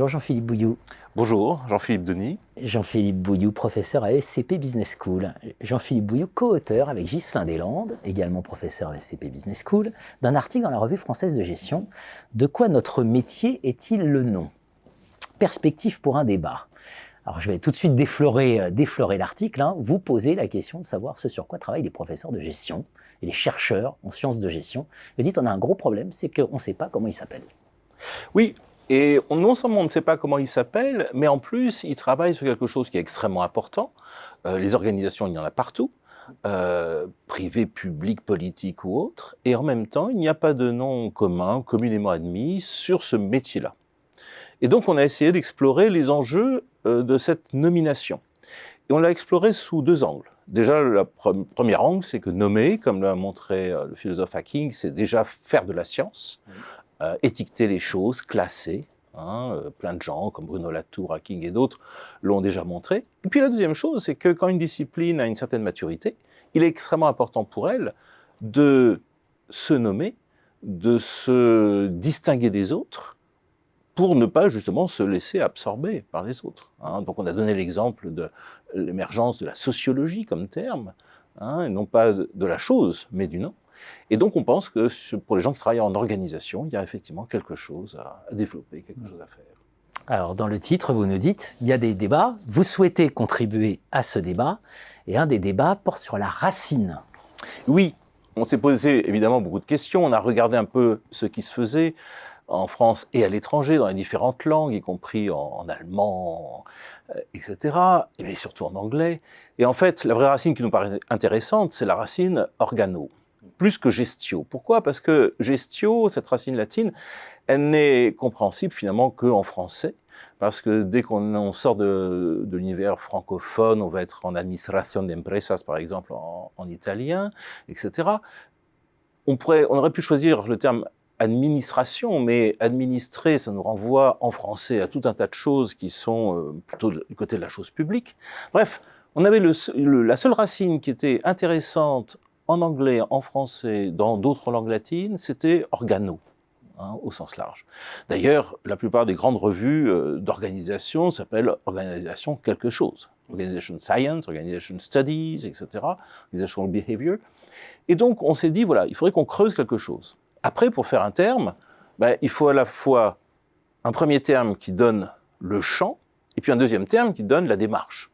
Bonjour Jean-Philippe Bouilloux. Bonjour, Jean-Philippe Denis. Jean-Philippe Bouilloux, professeur à SCP Business School. Jean-Philippe Bouilloux, co-auteur avec Ghislain Deslandes, également professeur à SCP Business School, d'un article dans la Revue française de gestion. De quoi notre métier est-il le nom? Perspective pour un débat. Alors je vais tout de suite déflorer l'article. Vous posez la question de savoir ce sur quoi travaillent les professeurs de gestion et les chercheurs en sciences de gestion. Vous dites on a un gros problème, c'est qu'on ne sait pas comment ils s'appellent. Oui, et non seulement on ne sait pas comment ils s'appellent, mais en plus ils travaillent sur quelque chose qui est extrêmement important. Les organisations, il y en a partout, privées, publiques, politiques ou autres, et en même temps il n'y a pas de nom commun, communément admis, sur ce métier-là. Et donc on a essayé d'explorer les enjeux de cette nomination. Et on l'a exploré sous deux angles. Déjà, le premier angle, c'est que nommer, comme l'a montré le philosophe Hacking, c'est déjà faire de la science, étiqueter les choses, classer. Plein de gens, comme Bruno Latour, Hacking et d'autres, l'ont déjà montré. Et puis la deuxième chose, c'est que quand une discipline a une certaine maturité, il est extrêmement important pour elle de se nommer, de se distinguer des autres, pour ne pas justement se laisser absorber par les autres. Donc on a donné l'exemple de l'émergence de la sociologie comme terme, et non pas de la chose, mais du nom. Et donc on pense que pour les gens qui travaillent en organisation, il y a effectivement quelque chose à développer, quelque chose à faire. Alors dans le titre, vous nous dites, il y a des débats, vous souhaitez contribuer à ce débat, et un des débats porte sur la racine. Oui, on s'est posé évidemment beaucoup de questions, on a regardé un peu ce qui se faisait en France et à l'étranger, dans les différentes langues, y compris en allemand, etc., et surtout en anglais. Et en fait, la vraie racine qui nous paraît intéressante, c'est la racine organo, plus que gestio. Pourquoi? Parce que gestio, cette racine latine, elle n'est compréhensible finalement qu'en français, parce que dès qu'on sort de l'univers francophone, on va être en administration de empresas, par exemple, en italien, etc. On aurait pu choisir le terme administration, mais administrer, ça nous renvoie en français à tout un tas de choses qui sont plutôt du côté de la chose publique. Bref, on avait la seule racine qui était intéressante en anglais, en français, dans d'autres langues latines, c'était organo, au sens large. D'ailleurs, la plupart des grandes revues d'organisation s'appellent organisation quelque chose. Organization Science, Organization Studies, etc., Organizational Behavior. Et donc, on s'est dit, voilà, il faudrait qu'on creuse quelque chose. Après, pour faire un terme, il faut à la fois un premier terme qui donne le champ, et puis un deuxième terme qui donne la démarche.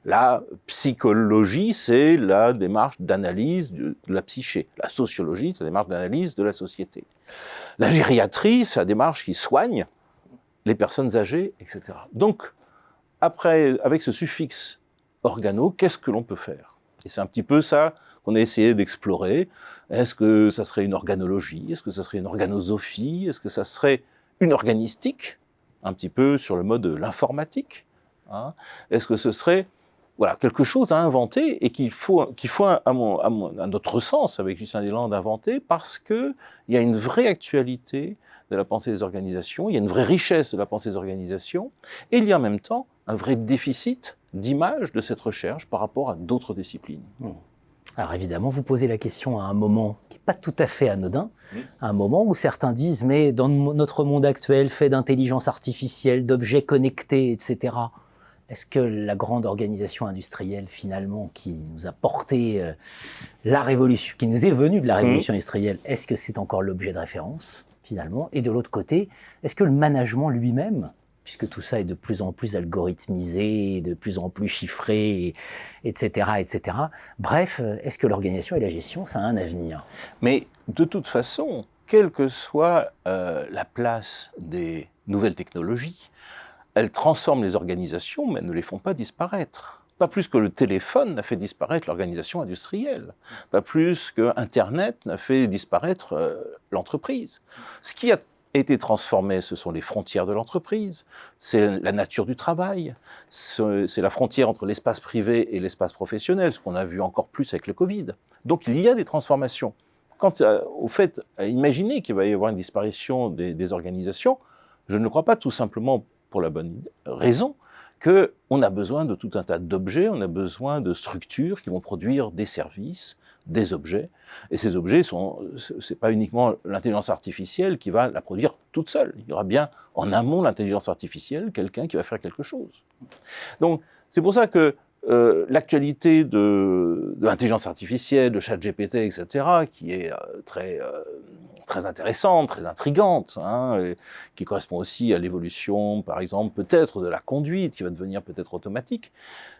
La psychologie, c'est la démarche d'analyse de la psyché. La sociologie, c'est la démarche d'analyse de la société. La gériatrie, c'est la démarche qui soigne les personnes âgées, etc. Donc, après, avec ce suffixe organo, qu'est-ce que l'on peut faire? Et c'est un petit peu ça qu'on a essayé d'explorer. Est-ce que ça serait une organologie? Est-ce que ça serait une organosophie? Est-ce que ça serait une organistique? Un petit peu sur le mode de l'informatique. Est-ce que ce serait quelque chose à inventer et qu'il faut à notre sens, avec Ghislain Deslandes, inventer parce qu'il y a une vraie actualité de la pensée des organisations, il y a une vraie richesse de la pensée des organisations, et il y a en même temps un vrai déficit d'image de cette recherche par rapport à d'autres disciplines. Alors évidemment, vous posez la question à un moment qui n'est pas tout à fait anodin, à un moment où certains disent « mais dans notre monde actuel, fait d'intelligence artificielle, d'objets connectés, etc., est-ce que la grande organisation industrielle, finalement, qui nous a porté la révolution, qui nous est venue de la révolution industrielle, est-ce que c'est encore l'objet de référence, finalement? Et de l'autre côté, est-ce que le management lui-même, puisque tout ça est de plus en plus algorithmisé, de plus en plus chiffré, etc., etc. Bref, est-ce que l'organisation et la gestion, ça a un avenir? Mais de toute façon, quelle que soit la place des nouvelles technologies, elles transforment les organisations, mais elles ne les font pas disparaître. Pas plus que le téléphone n'a fait disparaître l'organisation industrielle. Pas plus que Internet n'a fait disparaître l'entreprise. Ce qui a été transformé, ce sont les frontières de l'entreprise, c'est la nature du travail, c'est la frontière entre l'espace privé et l'espace professionnel, ce qu'on a vu encore plus avec le Covid. Donc il y a des transformations. Quant au fait, à imaginer qu'il va y avoir une disparition des organisations, je ne le crois pas tout simplement pour la bonne raison qu'on a besoin de tout un tas d'objets, on a besoin de structures qui vont produire des services, des objets. Et ces objets, c'est pas uniquement l'intelligence artificielle qui va la produire toute seule. Il y aura bien en amont l'intelligence artificielle, quelqu'un qui va faire quelque chose. Donc, c'est pour ça que l'actualité de l'intelligence artificielle, de ChatGPT, etc., qui est très intéressante, très intrigante, hein, qui correspond aussi à l'évolution, par exemple, peut-être de la conduite, qui va devenir peut-être automatique.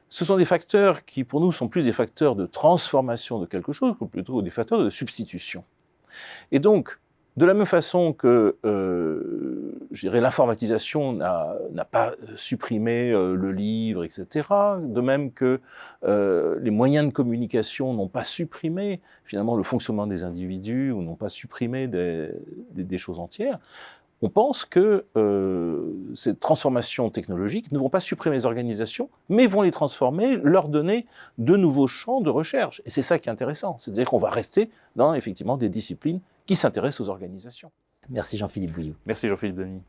Ce sont des facteurs qui, pour nous, sont plus des facteurs de transformation de quelque chose, que plutôt des facteurs de substitution. Et donc, de la même façon que, je dirais, l'informatisation n'a pas supprimé le livre, etc., de même que les moyens de communication n'ont pas supprimé, finalement, le fonctionnement des individus, ou n'ont pas supprimé des choses entières, on pense que ces transformations technologiques ne vont pas supprimer les organisations, mais vont les transformer, leur donner de nouveaux champs de recherche. Et c'est ça qui est intéressant, c'est-à-dire qu'on va rester dans, effectivement, des disciplines qui s'intéressent aux organisations. Merci Jean-Philippe Bouilloux. Merci Jean-Philippe Denis.